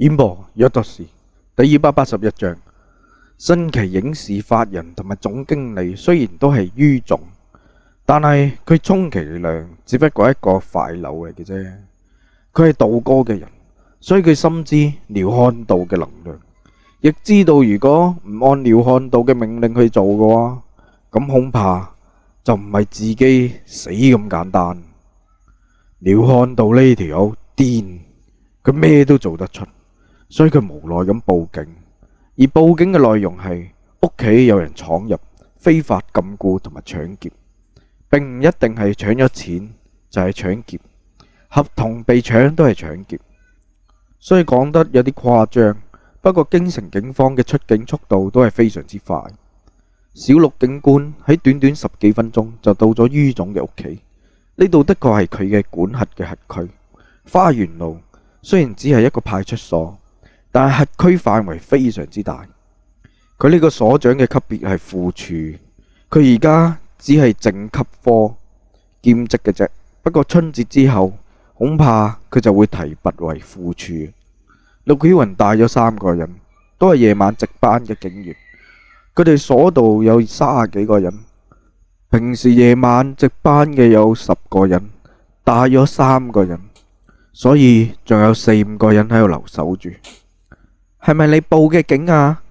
演播約特士第281章。新奇影視法人同埋總經理雖然都係于總，但係佢充其量只不過係一個傀儡嚟嘅啫。佢係道哥嘅人，所以佢深知廖漢道嘅能量，亦知道如果唔按廖漢道嘅命令去做嘅話，咁恐怕就唔係自己死咁簡單。廖漢道呢條友癲，佢咩都做得出，所以佢無奈咁報警。而報警嘅內容係屋企有人闖入，非法禁錮同埋搶劫，並唔一定係搶咗錢就係搶劫，合同被搶都係搶劫，所以講得有啲誇張。不過京城警方嘅出警速度都係非常之快，小陸警官喺短短10幾分鐘就到咗于總嘅屋企。呢度的確係佢嘅管轄嘅轄區。花園路雖然只係一個派出所，但係轄區範圍非常之大。佢呢個所長嘅級別係副處，佢而家只係正級科兼職嘅啫。不過春節之後恐怕佢就會提拔為副處。陸曉雲帶咗3個人，都係夜晚值班嘅警員。佢哋所度有30幾個人，平時夜晚值班嘅有10個人，帶咗3個人，所以仲有4、5個人喺度留守住。係咪你報嘅警啊？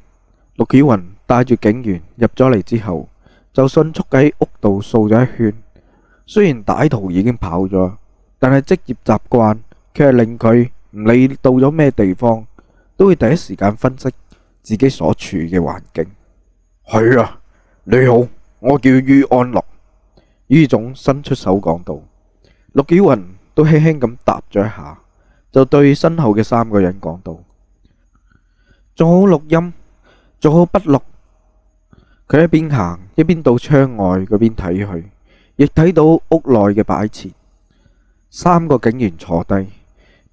陸曉雲帶住警員入咗嚟之後，就迅速喺屋度掃咗一圈。雖然歹徒已經跑咗，但係職業習慣卻係令佢唔理到咗咩地方，都會第一時間分析自己所處嘅環境。係啊，你好，我叫于安樂。于總伸出手講道。陸曉雲都輕輕咁答咗一下，就對身後嘅3個人講道：做好錄音，做好筆錄。佢一邊行一邊到窗外嗰邊睇去，亦睇到屋內嘅擺設。3個警員坐低，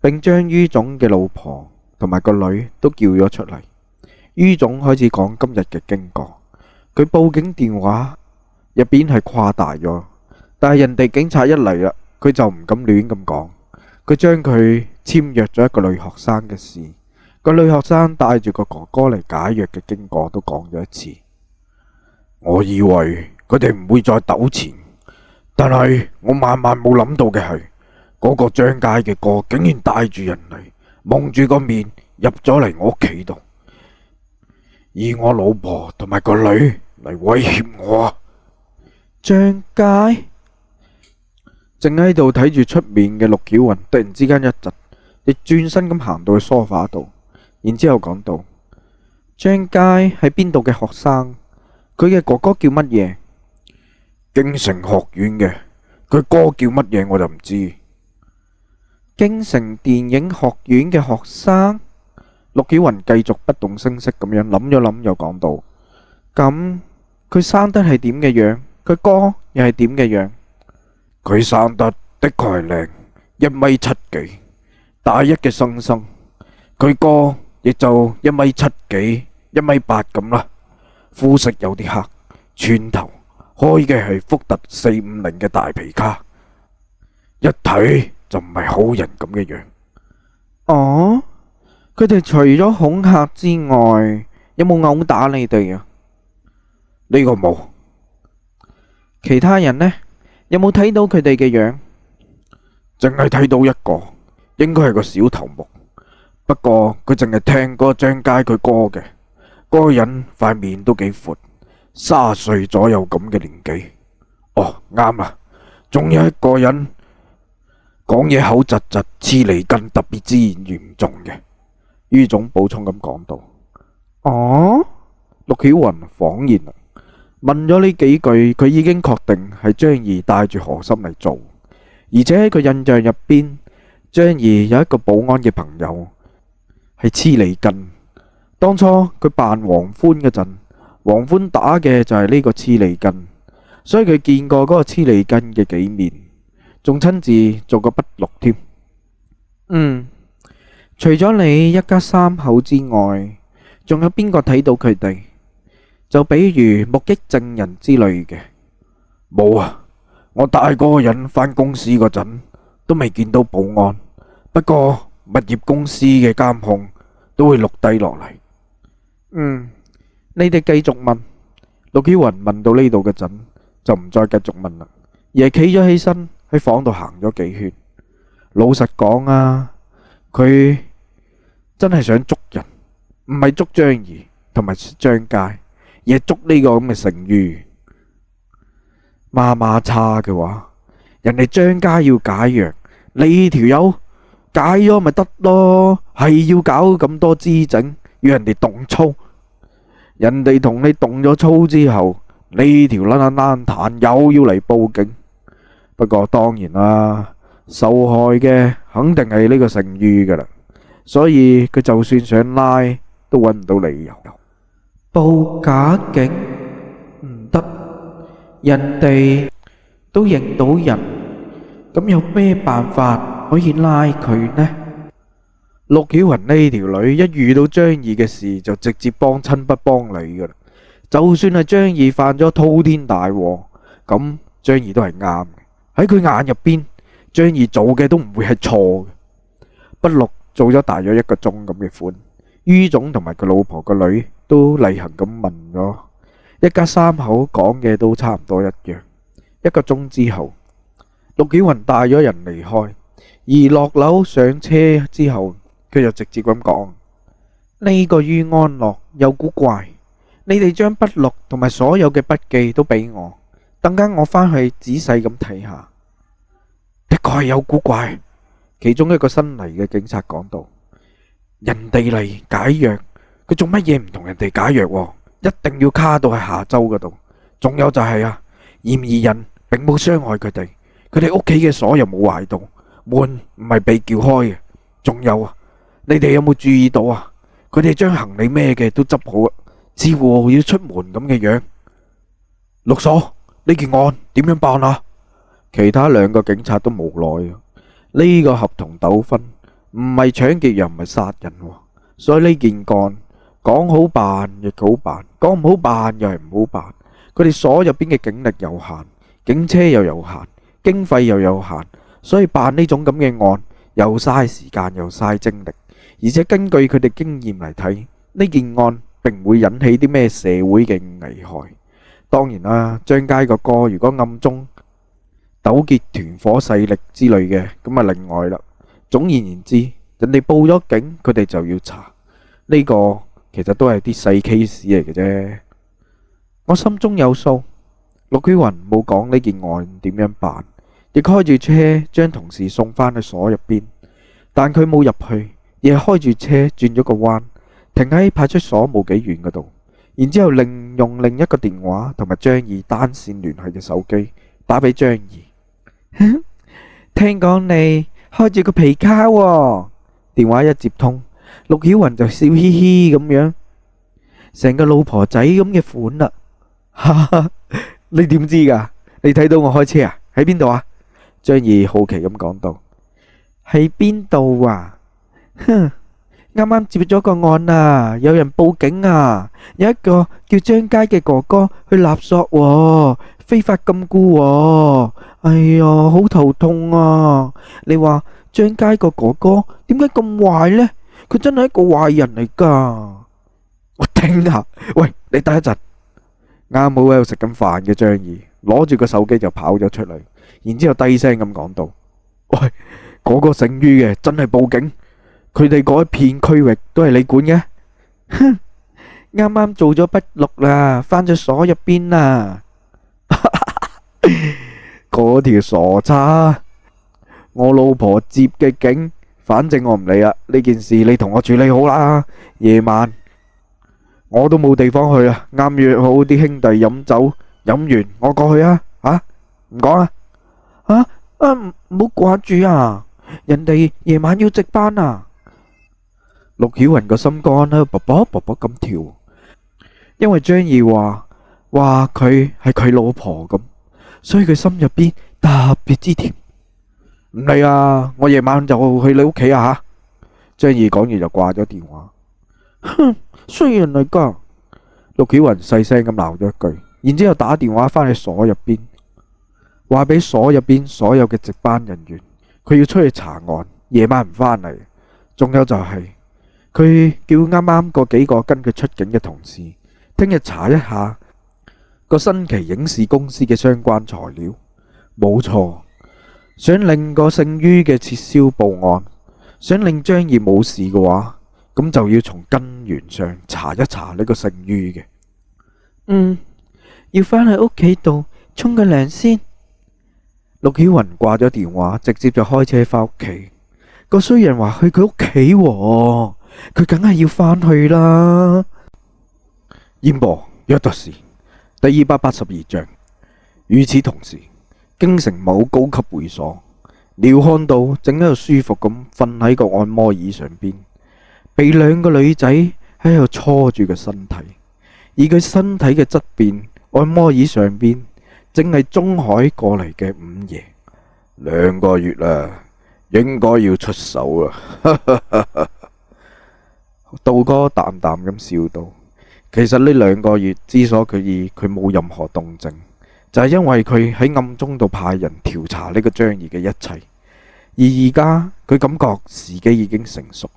並將于總嘅老婆同埋個女都叫咗出嚟。于總開始講今日嘅經過。佢報警電話入邊係誇大咗，但係人哋警察一嚟啦，佢就唔敢亂咁講。佢將佢簽約咗一個女學生嘅事，個女學生帶住個哥哥嚟解約嘅經過都講咗一次。我以為佢哋唔會再糾纏，但係我萬萬冇諗到嘅係，嗰個張佳嘅哥竟然帶住人嚟，蒙住個面入咗嚟我屋企度，以我老婆同埋個女嚟威脅我。張佳正喺度睇住出面嘅陸曉雲，突然之間一窒，亦轉身咁行到去梳化度，然之後講道：張佳係邊度嘅學生？佢嘅哥哥叫乜嘢？京城學院嘅，佢哥叫乜嘢我就唔知。京城電影學院嘅學生？陸曉雲繼續不動聲色咁樣諗咗諗，又講道：咁佢生得係點嘅樣？佢哥又係點嘅樣？佢生得的確係靚，1米7幾，大一嘅生生。佢哥亦就1米7幾，1米8咁啦。膚色有啲黑，寸頭，開嘅係福特450嘅大皮卡，一睇就唔係好人咁嘅樣。哦，佢哋除咗恐嚇之外，有冇毆打你哋啊？呢個冇。其他人呢？有冇睇到佢哋嘅樣？淨係睇到一個，應該係個小頭目。不過佢淨係聽嗰個張佳佢哥嘅。嗰個人塊面都幾闊，30歲左右咁嘅年紀。哦，啱啦，仲有一個人講嘢口窒窒，黐脷根特別之嚴重嘅。于總補充咁講道。哦，陸曉雲恍然啦，問咗呢幾句，佢已經確定係張怡帶住何心嚟做，而且喺佢印象入邊，張怡有一個保安嘅朋友係黐脷根。當初佢扮黃歡嗰陣，黃歡打嘅就係呢個黐脷根，所以佢見過嗰個黐脷根嘅幾面，仲親自做過筆錄添。除咗你一家3口之外，仲有邊個睇到佢哋？就比如目擊證人之類嘅。冇啊，我帶嗰個人返公司嗰陣都未見到保安，不過物業公司嘅監控都會錄低落嚟。你哋繼續問。陸曉雲問到呢度嘅陣，就唔再繼續問啦，而係企咗起身喺房度行咗幾圈。老實講啊，佢真係想捉人，唔係捉張儀同埋張佳，而係捉呢個咁嘅成瑜。媽媽差嘅話，人哋張家要解藥，你條友解咗咪得咯，係要搞咁多姿整，要人哋動粗。人哋同你動咗粗之後，呢條撚撚彈又要嚟報警。不過當然啦，受害嘅肯定係呢個成瑜噶啦，所以佢就算想拉都揾唔到理由。報假警唔得，人哋都認到人，咁有咩辦法可以拉佢呢？陸曉雲呢條女一遇到張儀嘅事就直接幫親不幫理噶啦，就算係張儀犯咗滔天大禍，咁張儀都係啱嘅。喺佢眼入邊，張儀做嘅都唔會係錯嘅。筆錄做咗大約1個鐘咁嘅款，于總同埋佢老婆個女都例行咁問咗，一家三口講嘅都差唔多一樣。1個鐘之後，陸曉雲帶咗人離開，而落樓上車之後，佢就直接咁講：呢個于安樂有古怪，你哋將筆錄同埋所有嘅筆記都俾我，等間我返去仔細咁睇下。的確係有古怪，其中一個新嚟嘅警察講道：人哋嚟解藥，佢做乜嘢唔同人哋解藥喎？一定要卡到喺下周嗰度。仲有就係嫌疑人並冇傷害佢哋，佢哋屋企嘅鎖又冇壞到，門唔係被撬開嘅。仲有你哋有冇注意到佢哋將行李孭嘅都執好，似乎要出門咁嘅樣。陸所，呢件案點樣辦啊？其他2個警察都無奈。呢個合同糾紛唔係搶劫又唔係殺人，所以呢件案講好辦亦好辦，講唔好辦又係唔好辦。佢哋所入邊嘅警力有限，警車又有限，經費又有限，所以辦呢種咁嘅案又嘥時間又嘥精力。而且根據佢哋經驗嚟睇，呢件案並唔會引起啲咩社會嘅危害。當然啦，張佳個哥如果暗中糾結團伙勢力之類嘅，咁啊另外啦。總而言之，人哋報咗警，佢哋就要查。呢個其實都係啲細 case 嚟嘅啫。我心中有數。陸曉雲冇講呢件案點樣辦，亦開住車將同事送返去所入邊，但佢冇入去，而係開住車轉咗個彎，停喺派出所冇幾遠嗰度，然之後用另一個電話同埋張儀單線聯繫嘅手機打俾張儀。聽講你開住個皮卡喎。電話一接通，陸曉雲就笑嘻嘻咁樣，成個老婆仔咁嘅款啦。哈哈，你點知噶？你睇到我開車啊？喺邊度啊？張儀好奇咁講道。喺邊度啊？哼，啱啱接咗個案啊，有人報警啊，有一個叫張佳嘅哥哥去勒索喎，非法禁錮喎。哎呀，好頭痛啊！你話張佳個哥哥點解咁壞呢？佢真係一個壞人嚟噶。我頂下，喂，你等一陣。啱好喺度食緊飯嘅張儀攞住個手機就跑咗出嚟，然之後低聲咁講道：喂，嗰個姓于嘅真係報警，佢哋嗰一片區域都係你管嘅。哼，啱啱做咗筆錄啦，返咗所入邊啦。嗰條傻叉，我老婆接嘅警，反正我唔理啦。呢件事你同我處理好啦。夜晚我都冇地方去啦，啱約好啲兄弟飲酒，飲完我過去啊。唔講啦。唔好掛住啊，人哋夜晚要值班啊。陸曉雲個心肝喺度卜卜卜卜咁跳，因為張儀話佢係佢老婆咁，所以佢心入邊特別之甜。唔理啊，我夜晚就去你屋企啊吓。張儀講完就掛咗電話。哼，衰人嚟噶。陸曉雲細聲咁鬧咗一句，然之後打電話返去所入邊，話俾所入邊所有嘅值班人員，佢要出去查案，夜晚唔返嚟。仲有就係佢叫啱啱嗰幾個跟佢出境嘅同事，聽日查一下個新奇影視公司嘅相關材料。冇錯，想令個姓于嘅撤銷報案，想令張儀冇事嘅話，咁就要從根源上查一查呢個姓于嘅。要返去屋企度沖個涼先。陸曉雲掛咗電話，直接就開車返屋企。個衰人話去佢屋企喎，佢梗係要返去啦。煙波約特士第282章。與此同時，京城某高級會所，廖漢道正喺度舒服咁瞓喺個按摩椅上邊，被兩個女仔喺度搓住個身體，而佢身體嘅側邊，按摩椅上邊正係中海過嚟嘅午夜。2個月啦，應該要出手啦。道哥淡淡咁笑道，其實呢2個月之所以佢冇任何動靜，就係因為佢喺暗中度派人調查呢個張儀嘅一切，而而家佢感覺時機已經成熟，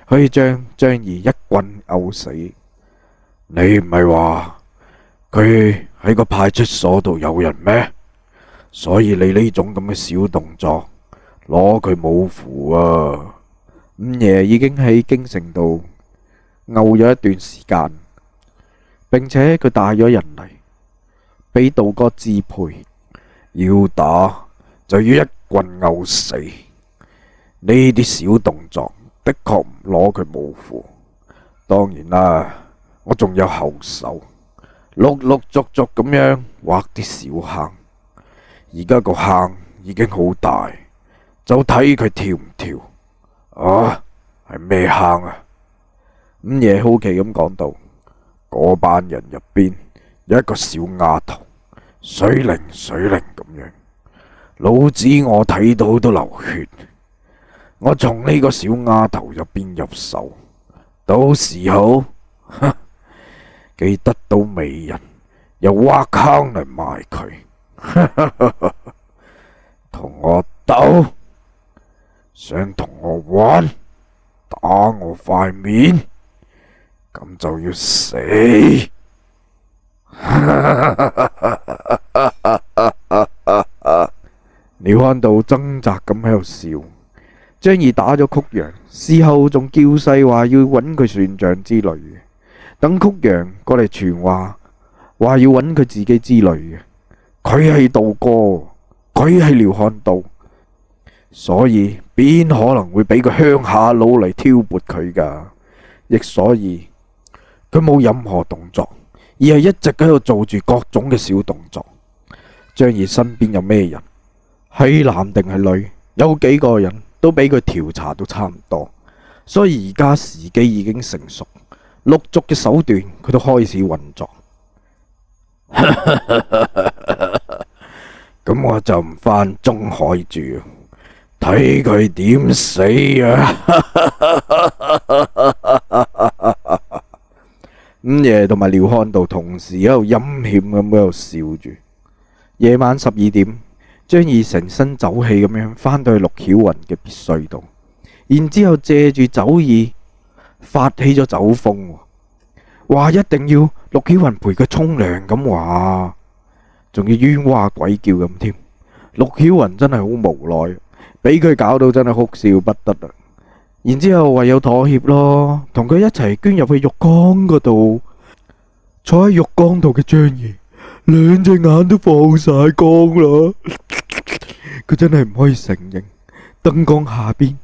可以將張儀一棍毆死。你唔係話佢喺個派出所度有人咩？所以你呢種咁嘅小動作攞佢冇符啊！午夜已經喺京城度漚咗一段時間，並且佢帶咗人嚟俾道哥支配，要打就要一棍毆死。呢啲小動作的確唔攞佢冇符。當然啦，我仲有後手，陸陸續續咁樣挖啲小坑。而家個坑已經好大，就睇佢跳唔跳。啊，係咩坑啊？午夜好奇咁講道，嗰班人入邊有一個小丫頭，水靈咁樣，老子我睇到都流血。我從呢個小丫頭入邊入手，到時候既得到美人，又挖坑嚟埋佢。同我鬥，想同我玩，打我塊面，咁就要死。廖漢道掙扎咁喺度笑。張儀打咗曲陽，事後仲叫細話要揾佢算賬之類嘅，等曲陽過嚟傳話要揾佢自己之類嘅。佢係道哥，佢係廖漢道，所以邊可能會俾個鄉下佬嚟挑撥佢噶？亦所以佢冇任何動作，而係一直喺度做住各種嘅小動作。張儀身邊有咩人？係男定係女？有幾個人都俾佢調查到差唔多，所以而家時機已經成熟，陸續嘅手段佢都開始運作。咁我就唔返中海住，睇佢點死啊！午夜同埋廖漢道同時喺度陰險咁喺度笑住。夜晚12點，張儀成身酒氣咁樣返到去陸曉雲嘅別墅度，然之後借住酒意發起咗酒瘋，話一定要陸曉雲陪佢沖涼咁話，仲要冤話鬼叫咁添。陸曉雲真係好無奈，俾佢搞到真係哭笑不得啦。然之後唯有妥協咯，同佢一齊捐入去浴缸嗰度。坐喺浴缸度嘅張儀，兩隻眼都放晒光啦。佢真係唔可以承認，燈光下邊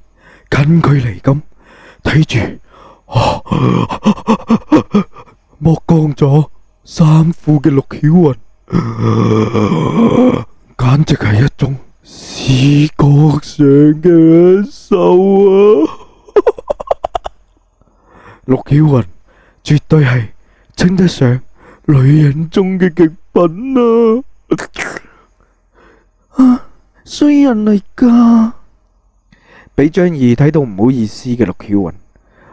近距離咁睇住，剝光咗衫褲嘅陸曉雲，簡直係一種視覺上嘅受啊！陸曉雲絕對係稱得上女人中嘅極品啊！衰人嚟噶！俾張儀睇到唔好意思嘅陸曉雲，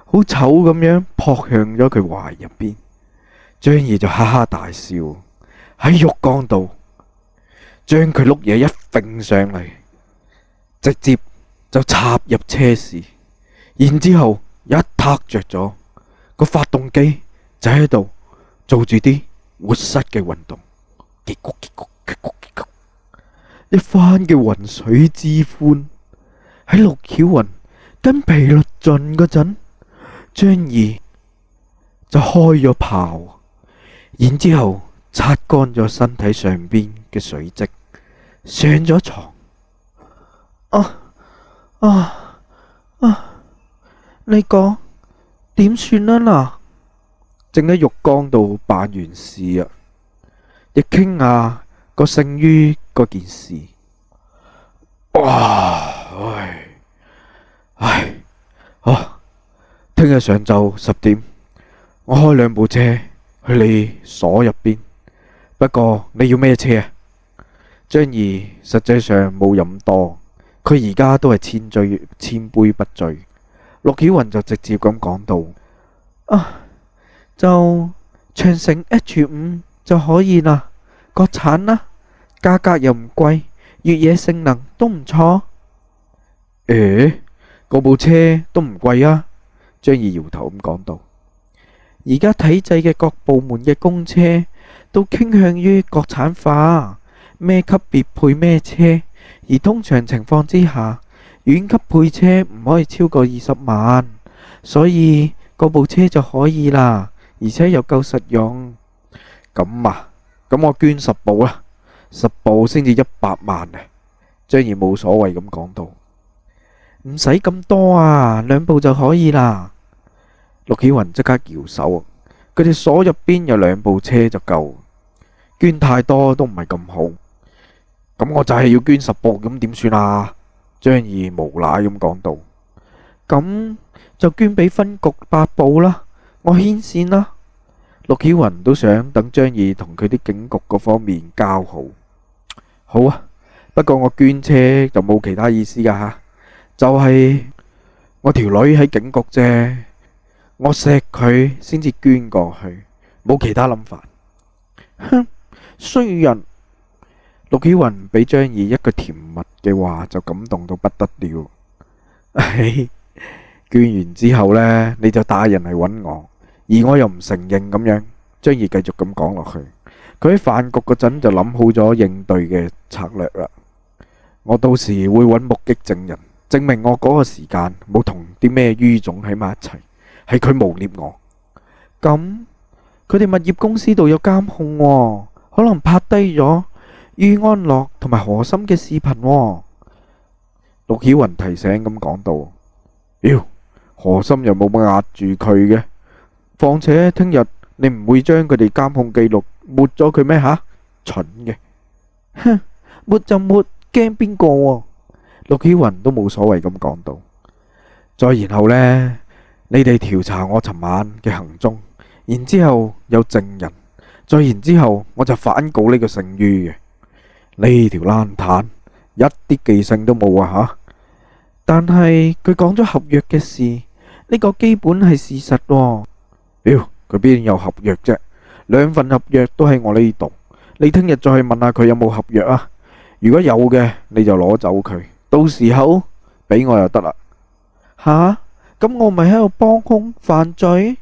好醜咁樣撲向咗佢懷入邊。張儀就哈哈大笑，喺浴缸度將佢碌嘢一揈上嚟，直接就插入車匙，然之後一撻着咗，個發動機就喺度做住啲活塞嘅運動，結局結局結局結局，一番嘅渾水之歡。喺陸曉雲筋疲力盡嗰陣，張儀就開咗炮，然之後擦乾咗身體上邊嘅水跡，上咗床。啊啊啊！你講點算啊嗱？正喺浴缸度辦完事啊，亦傾下個剩於嗰件事。哇！好，聽日上晝10點，我開2部車去你所入邊。不過你要咩車啊？張儀實際上冇飲多，佢而家都係千杯不醉。陸曉雲就直接咁講到：就長城 H5就可以啦，國產啦，價格又唔貴，越野性能都唔錯。嗰部車都唔貴啊。張儀搖頭咁講到：而家體制嘅各部門嘅公車都傾向於國產化，咩級別配咩車，而通常情況之下，縣級配車唔可以超過20萬，所以嗰部車就可以啦，而且又夠實用。咁啊，咁我捐10部啦，10部先至100萬啊。張儀冇所謂咁講到：唔使咁多啊，2部就可以啦。陸曉雲即刻搖手，佢哋所入邊有2部車就夠，捐太多都唔係咁好。咁我就係要捐10部，咁點算啊？張儀無賴咁講到：咁就捐俾分局8部啦，我牽線啦。陸曉雲都想等張儀同佢啲警局嗰方面交好。好啊，不過我捐車就冇其他意思噶吓，就係我條女喺警局啫，我錫佢先至捐過去，冇其他諗法。哼，衰人！陸曉雲俾張儀一句甜蜜嘅話就感動到不得了。捐完之後呢，你就帶人嚟揾我，而我又唔承認咁樣。張儀繼續咁講落去，佢喺飯局嗰陣就諗好咗應對嘅策略啦。我到時會揾目擊證人，證明我嗰個時間冇同啲咩於總喺埋一齊，係佢誣衊我。咁佢哋物業公司度有監控喎，可能拍低咗于安樂同埋何心嘅視頻喎。陸曉雲提醒咁講到：妖，何心又冇乜壓住佢嘅，況且聽日你唔會將佢哋監控記錄抹咗佢咩吓？蠢嘅！哼，抹就抹，驚邊個喎？陸曉雲都冇所謂咁講到。再然後呢，你哋調查我尋晚嘅行蹤，然之後有證人，再然之後我就反告呢個姓于嘅呢條爛蛋，一啲記性都冇啊吓！但係佢講咗合約嘅事，呢個基本係事實喎。妖，佢邊有合約啫？2份合約都喺我呢度，你聽日再去問下佢有冇合約啊？如果有嘅，你就攞走佢，到時候俾我就得啦。吓，咁我咪喺度幫兇犯罪？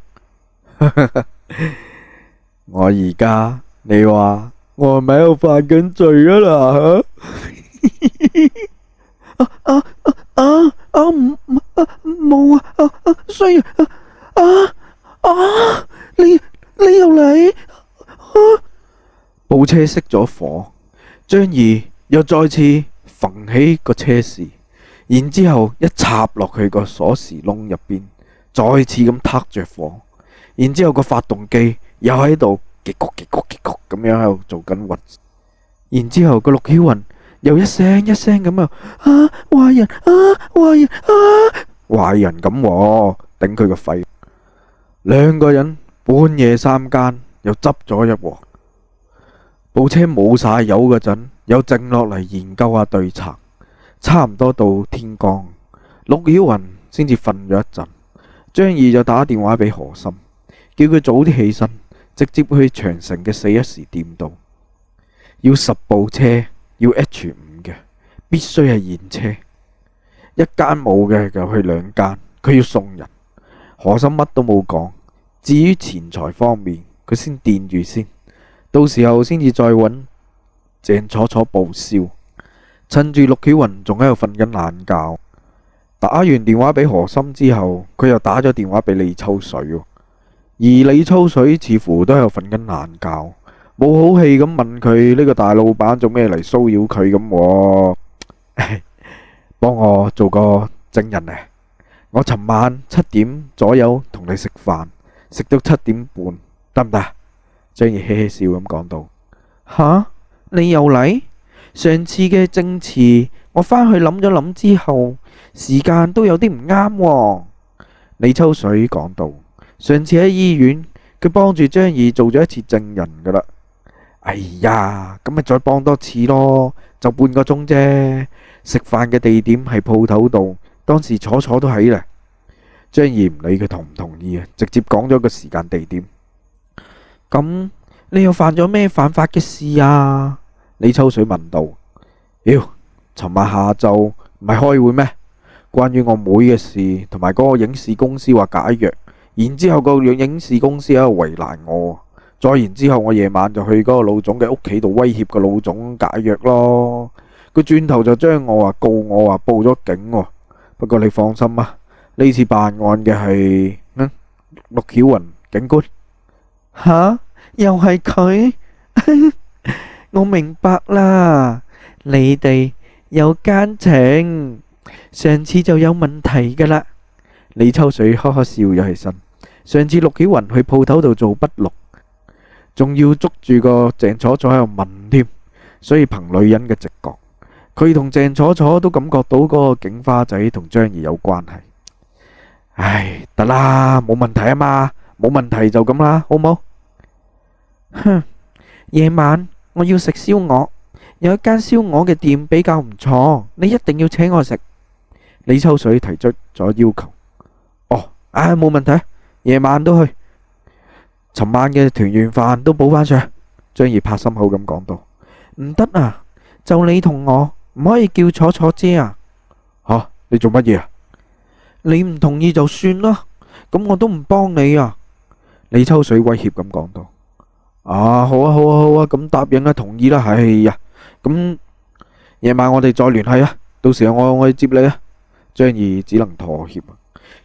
我而家你話我係咪喺度犯緊罪啊嗱？冇衰人你又嚟？部車熄咗火，張儀又再次縫起個車匙，然之後一插落去個鎖匙窿入邊，再次咁撻着火，然之後個發動機又喺度結曲咁樣喺度做緊運，然之後個陸曉雲又一聲一聲咁啊，壞人壞人咁喎，頂佢個肺！2個人半夜3更又執咗一鑊，部車冇晒油嗰陣，又靜落嚟研究下對策。差唔多到天光，陸曉雲先至瞓咗一陣，張儀就打電話俾何心，叫佢早啲起身，直接去長城嘅4S店度，要10部車，要 H5嘅，必須係現車，一間冇嘅就去2間，佢要送人。何心乜都冇講。至於錢財方面，佢先墊住先，到時候先至再揾鄭楚楚報銷。趁住陸曉雲仲喺度瞓緊懶覺，打完電話俾何心之後，佢又打咗電話俾李秋水喎。而李秋水似乎都喺度瞓緊懶覺，冇好氣咁問佢呢個大老闆做咩嚟騷擾佢咁喎。幫我做個證人啊！我尋晚7點左右同你食飯，食到7點半，得唔得？張儀嘻嘻笑咁講到。吓，你又嚟？上次嘅證詞我返去諗咗諗之後，時間都有啲唔啱喎。李秋水講到。上次喺醫院，佢幫住張儀做咗一次證人噶啦。哎呀，咁咪再幫多次咯，就半個鐘啫。食飯嘅地點係鋪頭度，當時楚楚都喺呢。張儀唔理佢同唔同意啊，直接講咗個時間地點。咁你又犯咗咩犯法嘅事啊？李秋水問道。妖，尋晚下晝唔係開會咩？關於我妹嘅事，同埋嗰個影視公司話解約，然之後個影視公司喺度為難我，再然之後我夜晚就去嗰個老總嘅屋企度威脅個老總解約咯。佢轉頭就將我話告我話報咗警喎。不過你放心啊，呢次辦案嘅係陸曉雲警官。吓，又係佢？我明白啦，你哋有奸情，上次就有問題噶啦。李秋水呵呵笑咗起身。上次陸曉雲去鋪頭度做筆錄，仲要捉住個鄭楚楚喺度問添，所以憑女人嘅直覺，佢同鄭楚楚都感覺到嗰個警花仔同張儀有關係。唉，得啦，冇問題啊嘛，冇問題就咁啦，好冇？哼，夜晚我要食燒鵝，有一間燒鵝嘅店比較唔錯，你一定要請我食。李秋水提出咗要求。哦，冇問題，夜晚都去。尋晚嘅團圓飯都補返上。張儀拍心口咁講道。唔得啊，就你同我，唔可以叫楚楚姐啊。吓，你做乜嘢啊？你唔同意就算啦，咁我都唔幫你啊。李秋水威脅咁講道。啊，好啊，好啊，好啊，咁答應啦，同意啦。係呀，咁夜晚我哋再聯繫啊，到時候我去接你啊。張儀只能妥協。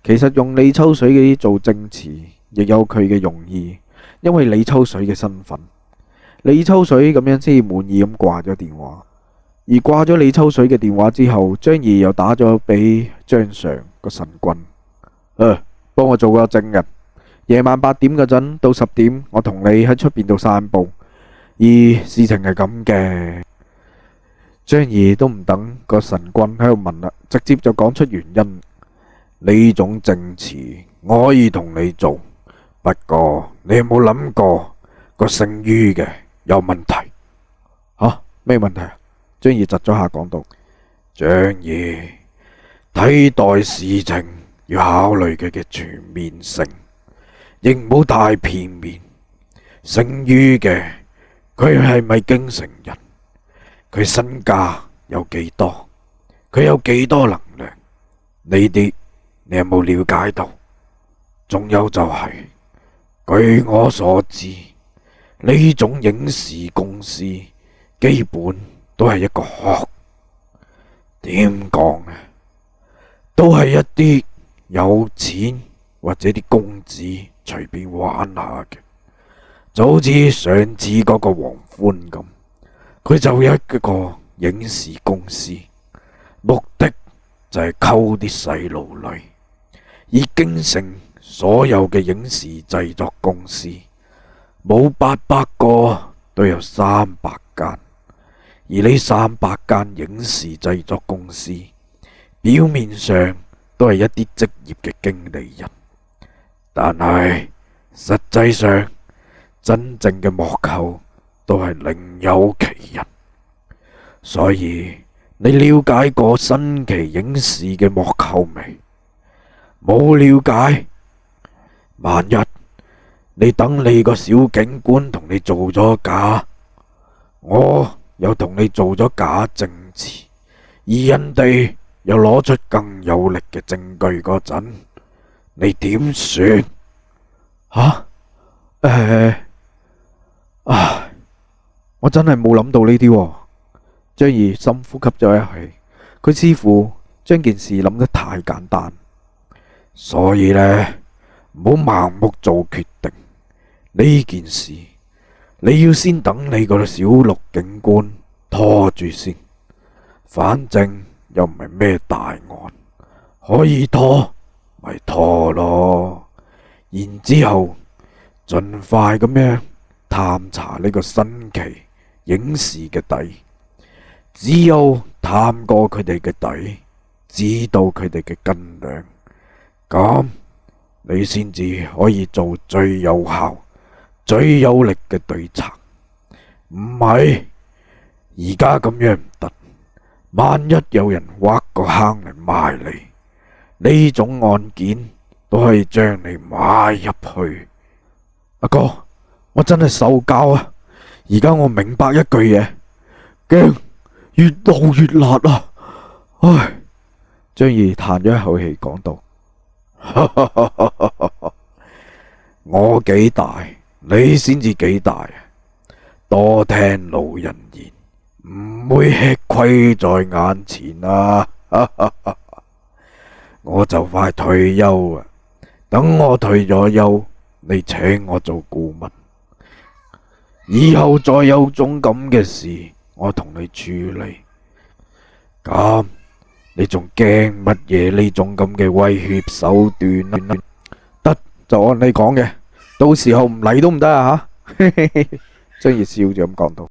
其實用李秋水嘅做證詞，亦有佢嘅用意，因為李秋水嘅身份。李秋水咁樣先滿意咁掛咗電話。而掛咗李秋水嘅電話之後，張儀又打咗俾張常個神棍。幫我做個證人。夜晚8點嗰陣到10點，我同你喺出邊度散步。而事情係咁嘅。張儀都唔等個神棍喺度問啦，直接就講出原因。呢種證詞我可以同你做，不過你有冇諗過個姓于嘅有問題？吓，咩問題啊？張儀窒咗下講到。張儀，睇待事情要考慮佢嘅全面性，亦唔好太片面。姓于嘅佢係咪京城人？佢身家有幾多？佢有幾多能量？呢啲你有冇了解到？仲有就係，據我所知，呢種影視公司基本都係一個殼。點講啊？都係一啲有錢或者啲公子隨便玩下嘅，就好似上次嗰個黃歡咁。佢就有一個影視公司，目的就係溝啲細路女。而京城所有嘅影視製作公司，冇800個都有300間。而呢300間影視製作公司，表面上都係一啲職業嘅經理人，但係實際上真正嘅幕後都係另有其人。所以你了解過新奇影視嘅幕後未？冇了解？萬一你等你個小警官同你做咗假，我又同你做咗假證詞，而人哋又攞出更有力嘅證據嗰陣，你點算？吓？唉，我真係冇諗到呢啲喎。張儀深呼吸咗一氣，佢似乎將件事諗得太簡單，所以呢，唔好盲目做決定。呢件事你要先等你個小陸警官拖住先，反正又唔係咩大案，可以拖咪拖咯。然之後盡快咁樣探查呢個新奇影視嘅底，只有探過佢哋嘅底，知道佢哋嘅斤兩，咁你先至可以做最有效、最有力嘅對策。唔係而家咁樣唔得，萬一有人挖個坑嚟埋你，呢種案件都可以將你埋入去。阿哥，我真係受教啊！而家我明白一句嘢，驚越老越辣啊！唉，張儀嘆咗一口氣講道：我幾大，你先至幾大啊！多聽老人言，唔會吃虧在眼前啊！我就快退休啊！等我退咗休，你請我做顧問，以後再有種咁嘅事，我同你處理。咁你仲驚乜嘢呢種咁嘅威脅手段啊？得，就按你講嘅，到時候唔嚟都唔得啊！吓，張儀笑住咁講到。